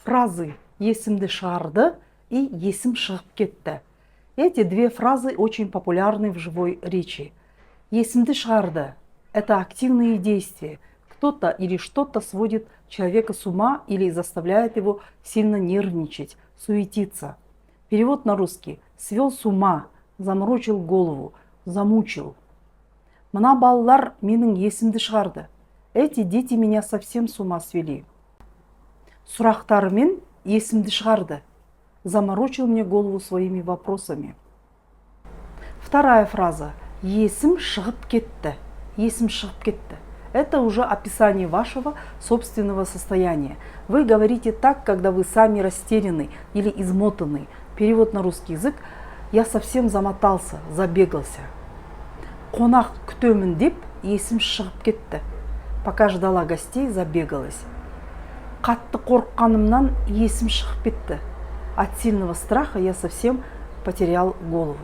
фразы «есімді шығарды» и «есім шығып кетті». Эти две фразы очень популярны в живой речи. «Есімді шығарды» – это активные действия. Кто-то или что-то сводит человека с ума или заставляет его сильно нервничать, суетиться. Перевод на русский: свел с ума, заморочил голову, замучил. Мына балалар менің есімді шығарды. Эти дети меня совсем с ума свели. Сұрақтарымен есімді шығарды. Заморочил мне голову своими вопросами. Вторая фраза. Есім шығып кетті. Есім шығып кетті. Это уже описание вашего собственного состояния. Вы говорите так, когда вы сами растеряны или измотаны. Перевод на русский язык: я совсем замотался, забегался. Қонақ күтемін деп, есім шығып кетті. Пока ждала гостей, забегалась. Қатты қорыққанымнан есім шығып кетті. От сильного страха я совсем потерял голову.